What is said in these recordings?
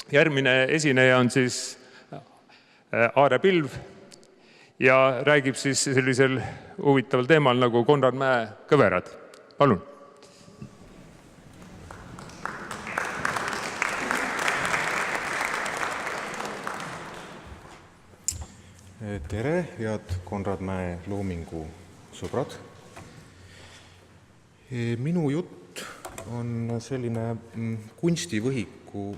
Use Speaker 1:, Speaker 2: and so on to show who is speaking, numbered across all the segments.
Speaker 1: Järgmine esineja on siis Aare Pilv ja räägib siis sellisel huvitaval teemal nagu Konrad Mäe kõverad. Palun!
Speaker 2: Tere, head Konrad Mäe loomingu sõbrad! Minu jutt on selline kunstivõhiku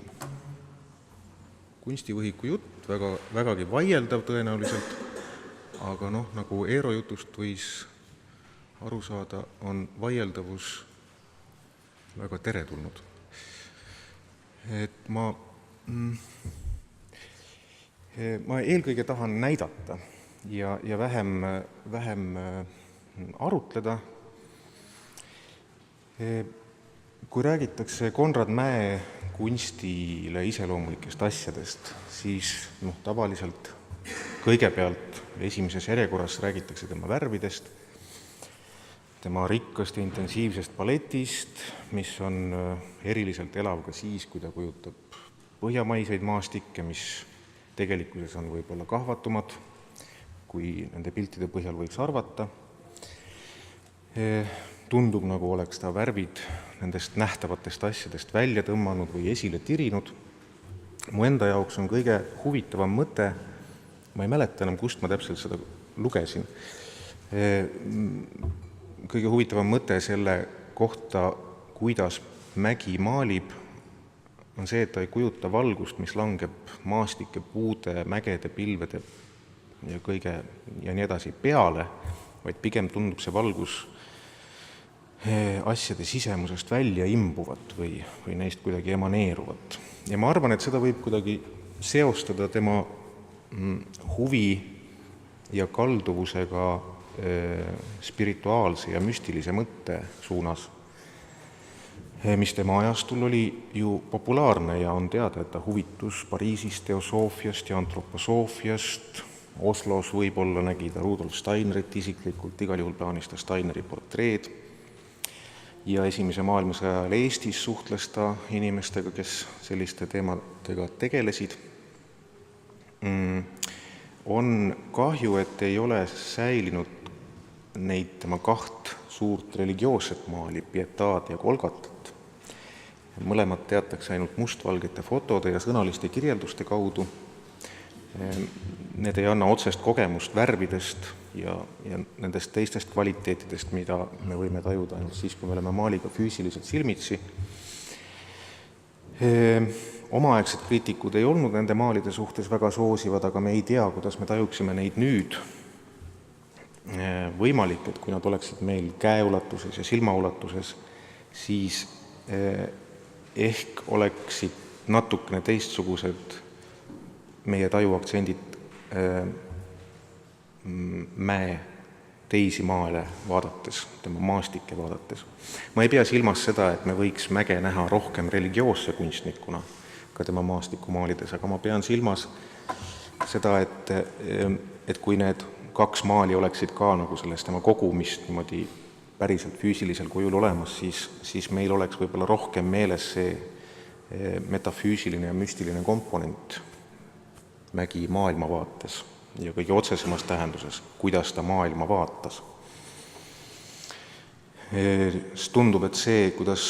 Speaker 2: jutt, vägagi vaieldav tõenäoliselt, aga nagu Eero jutust võis aru saada, on vaieldavus väga teretulnud. Et ma eelkõige tahan näidata ja vähem arutleda. Kui räägitakse Konrad Mäe kunstile iseloomulikest asjadest, siis tavaliselt kõigepealt esimeses järjekorras räägitakse tema värvidest, tema rikkast ja intensiivsest paletist, mis on eriliselt elav ka siis, kui ta kujutab põhjamaiseid maastikke, mis tegelikkuses on võib-olla kahvatumad, kui nende piltide põhjal võiks arvata. Tundub, nagu oleks ta värvid nendest nähtavatest asjadest välja tõmmanud või esile tirinud. Mu enda jaoks on kõige huvitavam mõte, ma ei mäleta enam, kust ma täpselt seda lugesin, kõige huvitavam mõte selle kohta, kuidas Mägi maalib, on see, et ta ei kujuta valgust, mis langeb maastike, puude, mägede, pilvede ja nii edasi peale, vaid pigem tundub see valgus asjade sisemusest välja imbuvat või neist kuidagi emaneeruvat. Ja ma arvan, et seda võib kuidagi seostada tema huvi ja kalduvusega spirituaalse ja müstilise mõtte suunas, mis tema ajastul oli ju populaarne ja on teada, et ta huvitus Pariisist, teosoofiast ja antroposoofiast. Oslos võib-olla nägi ta Rudolf Steinerit isiklikult, igal juhul plaanis ta Steineri portreed. Ja esimese maailmasõja ajal Eestis suhtles ta inimestega, kes selliste teemadega tegelesid. On kahju, et ei ole säilinud neid tema kaht suurt religioosset maali, Pietad ja Golgatat. Mõlemad teatakse ainult mustvalgete fotode ja sõnaliste kirjelduste kaudu. Need ei anna otsest kogemust värvidest ja nendest teistest kvaliteetidest, mida me võime tajuda ainult siis, kui me oleme maaliga füüsiliselt silmitsi. Omaaegsed kriitikud ei olnud nende maalide suhtes väga soosivad, aga me ei tea, kuidas me tajuksime neid nüüd. Võimalik, et kui nad oleksid meil käeulatuses ja silmaulatuses, siis ehk oleksid natukene teistsugused meie tajuaktsendid Mäe teisi maale vaadates, tema maastikke vaadates. Ma ei pea silmas seda, et me võiks Mäge näha rohkem religioosse kunstnikuna ka tema maastikumaalides, aga ma pean silmas seda, et kui need kaks maali oleksid ka nagu sellest tema kogumist niimoodi päriselt füüsilisel kujul olemas, siis meil oleks võib-olla rohkem meeles see metafüüsiline ja müstiline komponent Mägi maailmavaates ja kõige otsesemas tähenduses, kuidas ta maailma vaatas. Tundub, et see, kuidas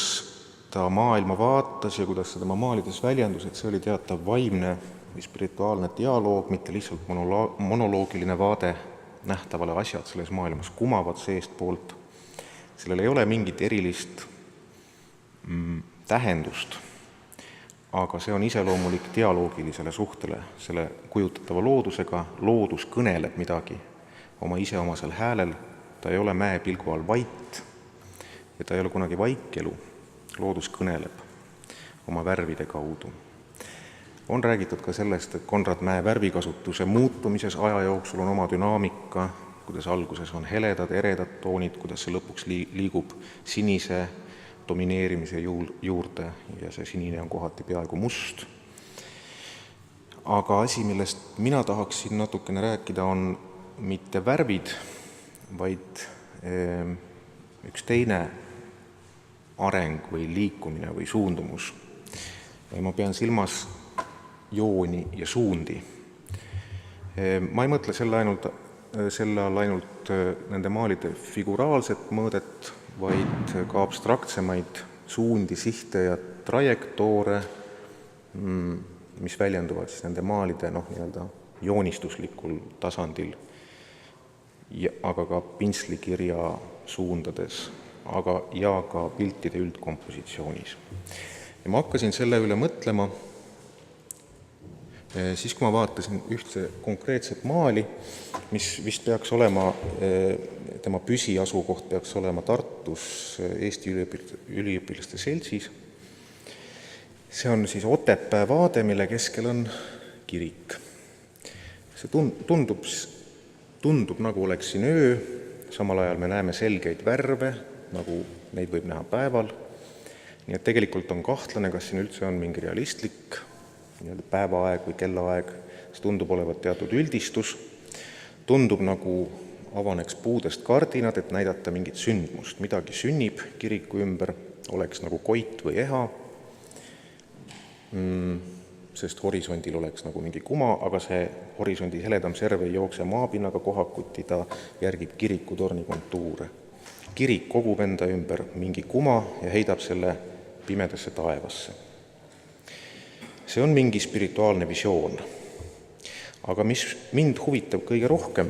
Speaker 2: ta maailma vaatas ja kuidas see tema maalides väljendus, et see oli teatav vaimne või spirituaalne dialoog, mitte lihtsalt monoloogiline vaade nähtavale asjad selles maailmas kumavad seestpoolt. Sellel ei ole mingit erilist tähendust, aga see on iseloomulik dialoogilisele suhtele, selle kujutatava loodusega. Loodus kõneleb midagi oma iseomasel häälel, ta ei ole Mäe pilgu all vait ja ta ei ole kunagi vaikelu. Loodus kõneleb oma värvide kaudu. On räägitud ka sellest, et Konrad Mäe värvikasutuse muutumises aja jooksul on oma dünaamika, kuidas alguses on heledad, eredad toonid, kuidas see lõpuks liigub sinise domineerimise juurde ja see sinine on kohati peaaegu must. Aga asi, millest mina tahaksin natukene rääkida, on mitte värvid, vaid üks teine areng või liikumine või suundumus. Ma pean silmas jooni ja suundi. Ma ei mõtle selle all ainult nende maalide figuraalset mõõdet, vaid ka abstraktsemaid suundi, sihte ja trajektoore, mis väljenduvad siis nende maalide nii-öelda joonistuslikul tasandil, aga ka pintslikirja suundades, ja ka piltide üldkompositsioonis. Ja ma hakkasin selle üle mõtlema siis, kui ma vaatasin ühte konkreetset maali, mis vist peaks olema, tema püsiasukoht peaks olema Tartus Eesti Üliõpilaste Seltsis. See on siis Otepää vaade, mille keskel on kirik. See tundub nagu oleks siin öö, samal ajal me näeme selgeid värve, nagu neid võib näha päeval. Nii et tegelikult on kahtlane, kas siin üldse on mingi realistlik päevaaeg või kellaaeg. See tundub olevat teatud üldistus. Tundub nagu avaneks puudest kardinad, et näidata mingit sündmust. Midagi sünnib kiriku ümber, oleks nagu koit või eha, sest horisondil oleks nagu mingi kuma, aga see horisondi heledam serv ei jookse maapinnaga kohakuti, ta järgib kirikutorni kontuure. Kirik kogub enda ümber mingi kuma ja heidab selle pimedasse taevasse. See on mingi spirituaalne visioon. Aga mis mind huvitab kõige rohkem,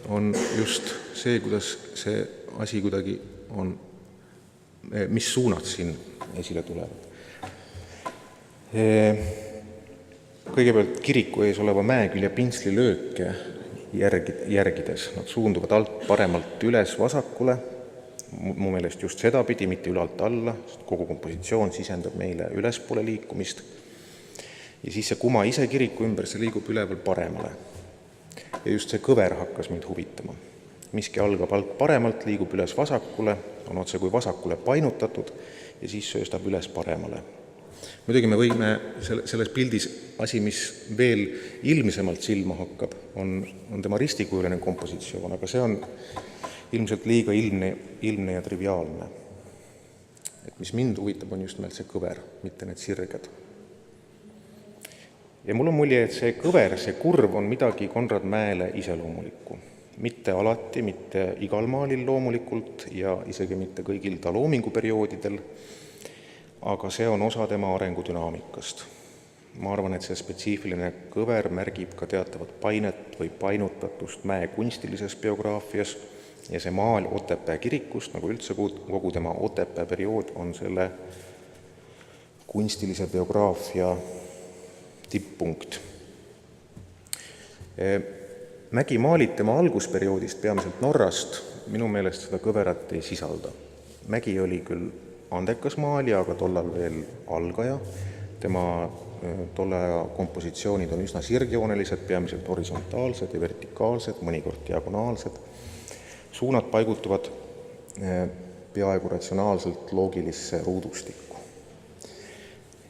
Speaker 2: on just see, kuidas see asi kuidagi on, mis suunad siin esile tulevad. Kõigepealt kiriku ees oleva mäekülje pintslilööke järgides. Nad suunduvad alt paremalt üles vasakule, mu meelest just sedapidi, mitte ülalt alla, sest kogu kompositsioon sisendab meile ülespoole liikumist. Ja siis see kuma ise kiriku ümber, see liigub üleval paremale. Ja just see kõver hakkas mind huvitama. Miski algab alt paremalt, liigub üles vasakule, on otse kui vasakule painutatud ja siis sööstab üles paremale. Muidugi me võime selles pildis asi, mis veel ilmsemalt silma hakkab, on tema ristikujuline kompositsioon, aga see on ilmselt liiga ilmne ja triviaalne. Et mis mind huvitab, on just nimelt see kõver, mitte need sirged. Ja mul on mulje, et see kõver, see kurv on midagi Konrad Mäele iseloomulikku. Mitte alati, mitte igal maalil loomulikult ja isegi mitte kõigil ta loominguperioodidel, aga see on osa tema arengudünaamikast. Ma arvan, et see spetsiifiline kõver märgib ka teatavat painet või painutatust mäe kunstilises biograafias ja see maal Otepää kirikust, nagu üldse kogu tema Otepää periood, on selle kunstilise biograafia tipppunkt. Mägi maalid tema algusperioodist, peamiselt Norrast, minu meelest seda kõverat ei sisalda. Mägi oli küll andekas maalija, aga tollal veel algaja. Tema tolle aja kompositsioonid on üsna sirgjoonelised, peamiselt horisontaalsed ja vertikaalsed, mõnikord diagonaalsed. Suunad paigutuvad peaaegu ratsionaalselt loogilisse ruudustikku.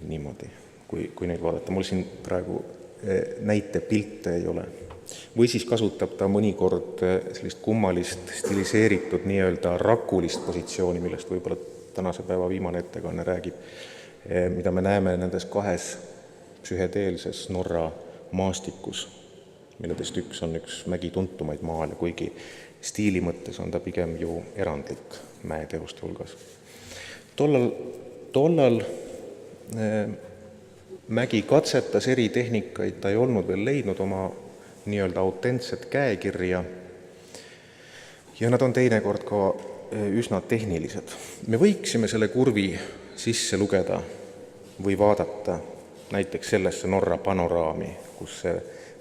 Speaker 2: Niimoodi. Kui neid vaadata. Mul siin praegu näite pilte ei ole. Või siis kasutab ta mõnikord sellist kummalist, stiliseeritud nii-öelda rakulist positsiooni, millest võib-olla tänase päeva viimane ettekanne räägib, mida me näeme nendes kahes psühhedeelses Norra maastikus, milledest üks on üks mägi tuntumaid maale, kuigi stiili mõttes on ta pigem ju erandlik mäeteoste hulgas. Tollal Mägi katsetas eri tehnikaid, ta ei olnud veel leidnud oma nii-öelda autentset käekirja ja nad on teinekord ka üsna tehnilised. Me võiksime selle kurvi sisse lugeda või vaadata näiteks sellesse Norra panoraami, kus see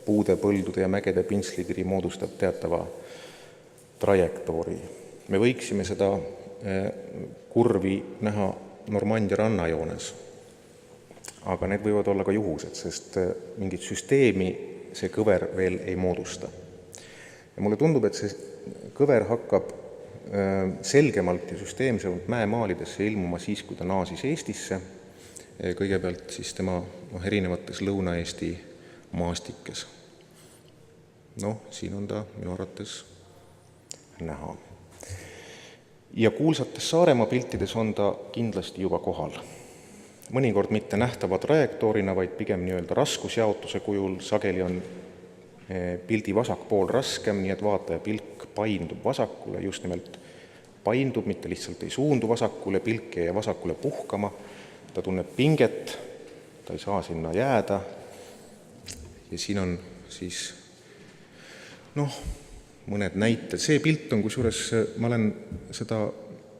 Speaker 2: puude, põldude ja mägede pintslikiri moodustab teatava trajektoori. Me võiksime seda kurvi näha Normandia rannajoones, aga need võivad olla ka juhused, sest mingit süsteemi see kõver veel ei moodusta. Ja mulle tundub, et see kõver hakkab selgemalt ja süsteemsemalt mäemaalidesse ilmuma siis, kui ta naasis Eestisse, kõigepealt siis tema erinevates Lõuna-Eesti maastikes. Siin on ta minu arvates näha. Ja kuulsates Saaremaa piltides on ta kindlasti juba kohal. mõnikord mitte nähtava trajektoorina, vaid pigem nii-öelda raskusjaotuse kujul, sageli on pildi vasakpool raskem, nii et vaataja pilk paindub vasakule, just nimelt paindub, mitte lihtsalt ei suundu vasakule, pilk ei jää vasakule puhkama, ta tunneb pinget, ta ei saa sinna jääda. Ja siin on siis mõned näited. See pilt on, kusjuures ma olen seda,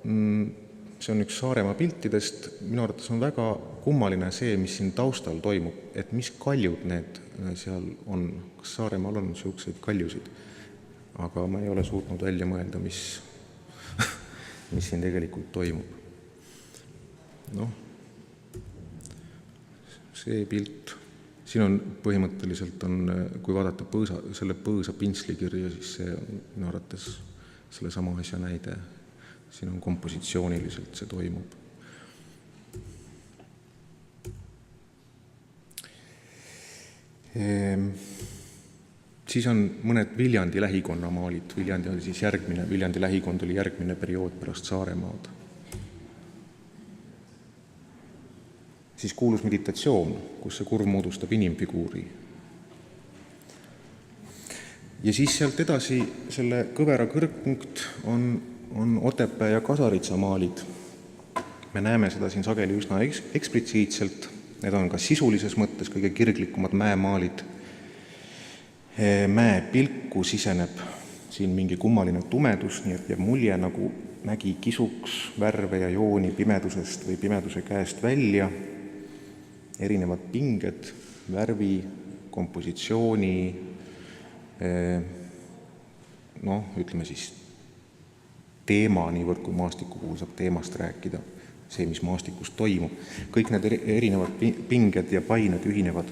Speaker 2: see on üks Saaremaa piltidest, minu arvates on väga kummaline see, mis siin taustal toimub, et mis kaljud need seal on, kas Saaremaal on niisuguseid kaljusid, aga ma ei ole suutnud välja mõelda, mis siin tegelikult toimub. See pilt, siin on põhimõtteliselt, kui vaadata selle põõsa pintslikirja, siis see on minu arvates selle sama asja näide. Siin on kompositsiooniliselt see toimub. Siis on mõned Viljandi lähikonna maalid. Viljandi oli siis Viljandi lähikond oli järgmine periood pärast Saaremaad. Siis kuulus meditatsioon, kus see kurv moodustab inimfiguuri. Ja siis sealt edasi selle kõvera kõrgpunkt on Otepää ja Kasaritsa maalid. Me näeme seda siin sageli üsna eksplitsiitselt. Need on ka sisulises mõttes kõige kirglikumad mäemaalid. Mäe pilku siseneb siin mingi kummaline tumedus, nii et jääb mulje, nagu mägi kisuks värve ja jooni pimedusest või pimeduse käest välja. Erinevad pinged, värvi, kompositsiooni, ütleme siis teema, niivõrd kui maastiku puhul saab teemast rääkida, see, mis maastikus toimub. Kõik need erinevad pinged ja pained ühinevad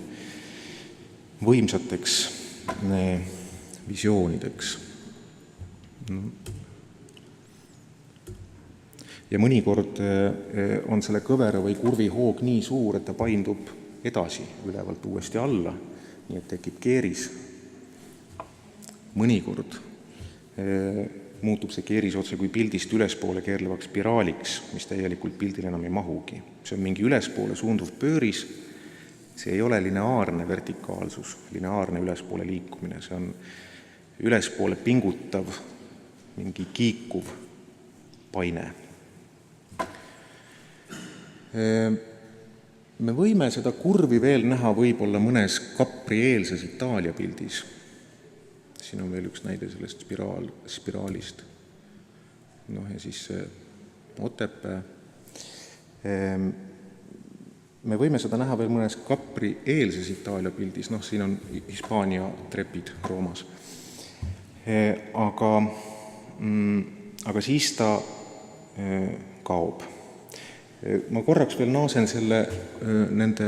Speaker 2: võimsateks visioonideks. Ja mõnikord on selle kõvera või kurvi hoog nii suur, et ta paindub edasi ülevalt uuesti alla, nii et tekib keeris. Mõnikord muutub see keeris otse kui pildist ülespoole keerlevaks spiraaliks, mis täielikult pildil enam ei mahugi. See on mingi ülespoole suunduv pööris, see ei ole lineaarne vertikaalsus, lineaarne ülespoole liikumine, see on ülespoole pingutav, mingi kiikuv paine. Me võime seda kurvi veel näha võib-olla mõnes Capri-eelses Itaalia pildis. Siin on veel üks näide sellest spiraalist. Ja siis Otepää. Me võime seda näha veel mõnes Capri-eelses Itaalia pildis. Siin on Hispaania trepid Roomas. Aga siis ta kaob. Ma korraks veel naasen nende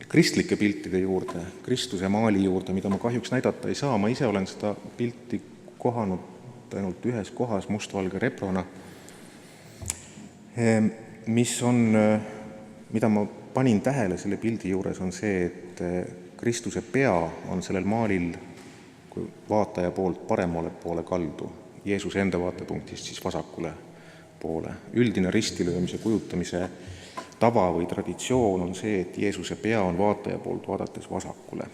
Speaker 2: kristlike piltide juurde, Kristuse maali juurde, mida ma kahjuks näidata ei saa. Ma ise olen seda pilti kohanud ainult ühes kohas mustvalge reprona, mida ma panin tähele selle pildi juures, on see, et Kristuse pea on sellel maalil vaataja poolt paremale poole kaldu, Jeesuse enda vaatepunktist siis vasakule poole. Üldine ristilöömise kujutamise tava või traditsioon on see, et Jeesuse pea on vaataja poolt vaadates vasakule.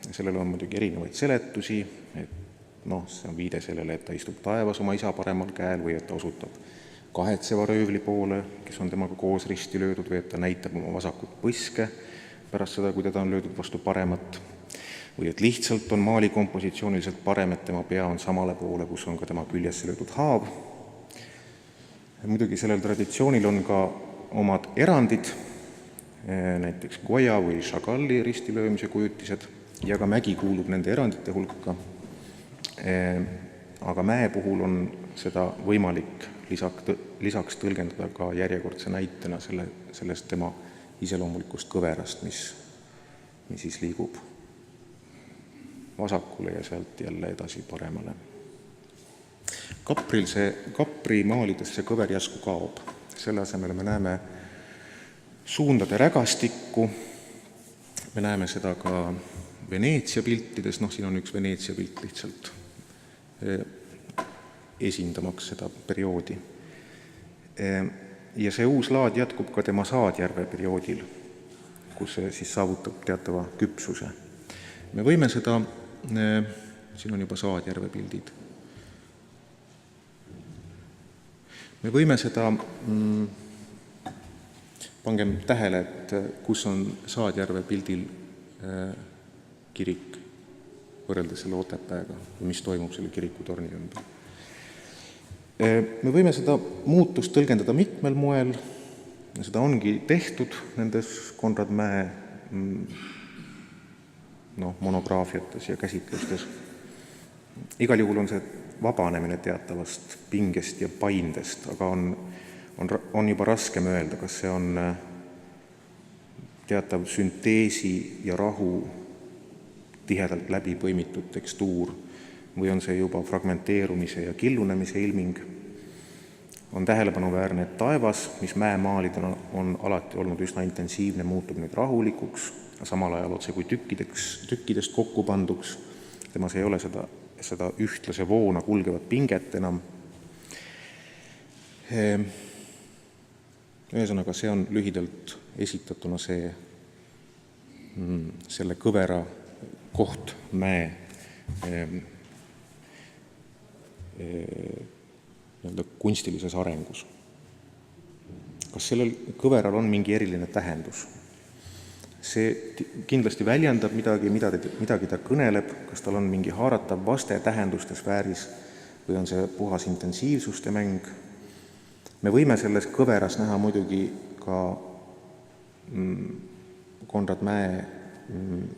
Speaker 2: Sellel on muidugi erinevaid seletusi, et see on viide sellele, et ta istub taevas oma isa paremal käel või et ta osutab kahetseva röövli poole, kes on temaga koos risti löödud, või et ta näitab oma vasakut põske pärast seda, kui teda on löödud vastu paremat, või et lihtsalt on maali kompositsiooniliselt parem, et tema pea on samale poole, kus on ka tema küljesse löödud haav. Muidugi sellel traditsioonil on ka omad erandid, näiteks Goya või Chagall'i ristilöömise kujutised, ja ka mägi kuulub nende erandite hulka. Aga mäe puhul on seda võimalik lisaks tõlgendada ka järjekordse näitena sellest tema iseloomulikust kõverast, mis siis liigub vasakule ja sealt jälle edasi paremale. Capri maalides see kõver järsku kaob. Selle asemel me näeme suundade rägastikku, me näeme seda ka Veneetsia piltides, siin on üks Veneetsia pilt lihtsalt esindamaks seda perioodi. Ja see uus laad jätkub ka tema Saadjärve perioodil, kus see siis saavutab teatava küpsuse. Me võime seda, siin on juba Saadjärve pildid, me võime seda, pangem tähele, et kus on Saadjärve pildil kirik võrreldes selle Otepääga ja mis toimub selle kirikutorni ümber. Me võime seda muutust tõlgendada mitmel moel, seda ongi tehtud nendes Konrad Mäe monograafiates ja käsitlustes. Igal juhul on see vabanemine teatavast pingest ja paindest, aga on juba raskem öelda, kas see on teatav sünteesi ja rahu tihedalt läbi põimitud tekstuur või on see juba fragmenteerumise ja killunemise ilming. On tähelepanuväärne, et taevas, mis mäemaalidena on alati olnud üsna intensiivne, muutub nüüd rahulikuks, samal ajal otse kui tükkidest kokku panduks. Temas ei ole seda ühtlase voona kulgevat pinget enam. Ühesõnaga, see on lühidalt esitatuna selle kõvera koht mäe kunstilises arengus. Kas sellel kõveral on mingi eriline tähendus? See kindlasti väljendab midagi ta kõneleb, kas tal on mingi haaratav vaste tähenduste sfääris või on see puhas intensiivsuste mäng. Me võime selles kõveras näha muidugi ka Konrad Mäe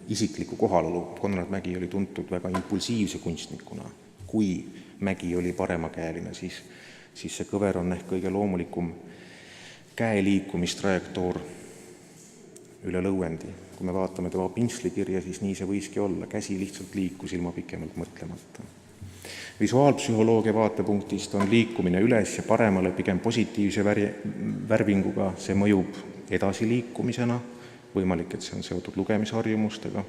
Speaker 2: isikliku kohalolu. Konrad Mägi oli tuntud väga impulsiivse kunstnikuna. Kui Mägi oli paremakäeline, siis see kõver on ehk kõige loomulikum käeliikumistrajektoor üle lõuendi. Kui me vaatame tema pintslikirja, siis nii see võiski olla. Käsi lihtsalt liikus ilma pikemalt mõtlemata. Visuaalpsühholoogia vaatepunktist on liikumine üles ja paremale pigem positiivse värvinguga, see mõjub edasiliikumisena, võimalik, et see on seotud lugemisharjumustega.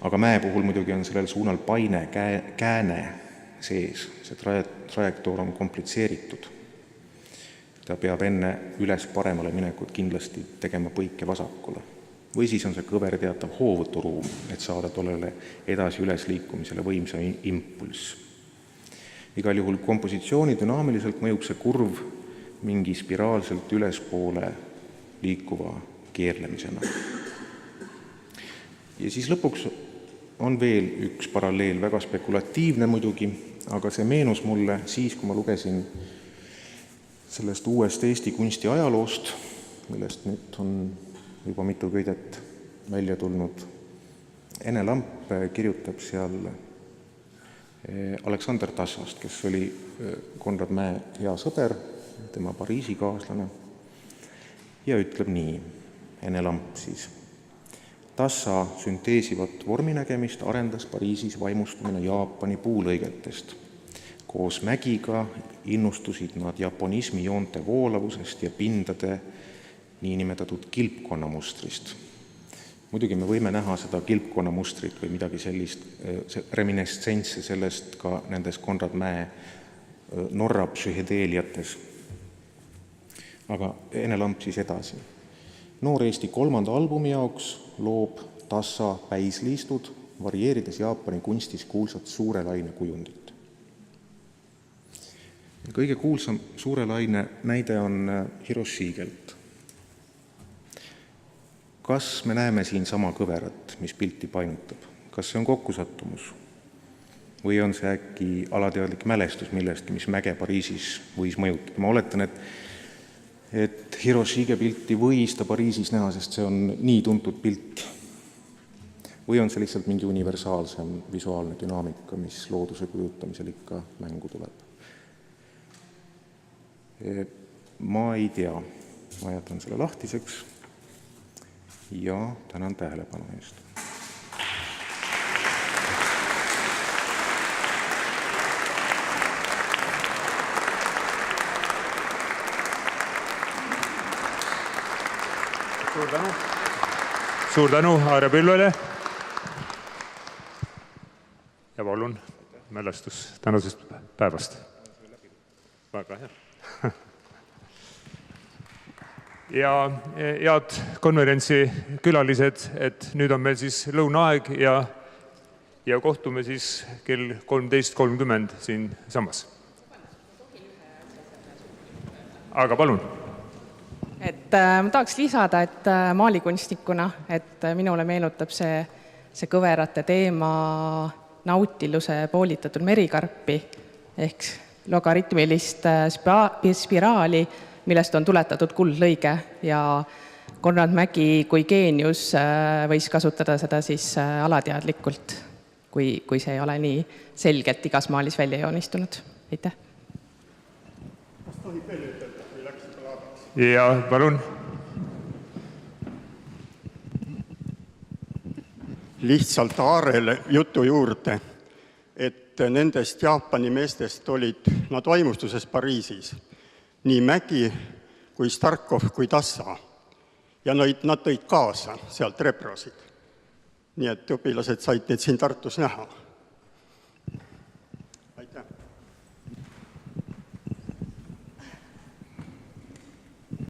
Speaker 2: Aga Mäe puhul muidugi on sellel suunal paine, kääne sees, see trajektoor on komplitseeritud. Ta peab enne üles paremale minekut kindlasti tegema põike vasakule. Või siis on see kõver teatav hoovuturuum, et saada tollele edasi üles liikumisele võimsa impulss. Igal juhul kompositsiooni dünaamiliselt mõjub see kurv mingi spiraalselt ülespoole liikuva keerlemisena. Ja siis lõpuks on veel üks paralleel, väga spekulatiivne muidugi, aga see meenus mulle siis, kui ma lugesin sellest uuest Eesti kunsti ajaloost, millest nüüd on juba mitu köidet välja tulnud. Ene Lamp kirjutab seal Aleksander Tassast, kes oli Konrad Mäe hea sõber, tema Pariisi kaaslane, ja ütleb nii, Ene Lamp siis. Tassa sünteesivat vorminägemist arendas Pariisis vaimustumine Jaapani puulõigetest. Koos Mägiga innustusid nad japonismi joonte voolavusest ja pindade niinimetatud kilpkonnamustrist. Muidugi me võime näha seda kilpkonnamustrit või midagi sellist, reminiscentse sellest ka nendes Konrad Mäe Norra psühhedeeliates. Aga Ene Lamp siis edasi. Noor Eesti 3. albumi jaoks loob Tassa päisliistud, varieerides Jaapani kunstis kuulsat suure laine kujundit. Kõige kuulsam suure laine näide on Hiroshigelt. Kas me näeme siin sama kõverat, mis pilti painutab? Kas see on kokkusattumus? Või on see äkki alateadlik mälestus millestki, mis Mäge Pariisis võis mõjutada? Ma oletan, et Hiroshige pilti võis ta Pariisis näha, sest see on nii tuntud pilt. Või on see lihtsalt mingi universaalsem visuaalne dünaamika, mis looduse kujutamisel ikka mängu tuleb? Ma ei tea. Ma jätan selle lahtiseks ja tänan tähelepanu eest.
Speaker 1: Suur tänu Aare Pilvele ja palun mälestus tänasest päevast. Väga hea. ja head konverentsi külalised, et nüüd on meil siis lõunaaeg ja kohtume siis kell 13.30 siin samas. Aga palun.
Speaker 3: Ma tahaks lisada, et maalikunstnikuna, et minule meenutab see kõverate teema Nautiluse poolitatud merikarpi ehk logaritmilist spiraali, millest on tuletatud kuldlõige ja Konrad Mägi kui geenius võis kasutada seda siis alateadlikult, kui see ei ole nii selgelt igas maalis välja joonistunud. Aitäh!
Speaker 4: Kas tohib veel ütelda, kui läks juba laadaks?
Speaker 1: Ja palun.
Speaker 4: Lihtsalt Aarele jutu juurde, et nendest Jaapani meestest olid nad vaimustuses Pariisis. Nii Mägi kui Starkov kui Tassa. Ja nad tõid kaasa sealt reprosid. Nii et õpilased said neid siin Tartus näha.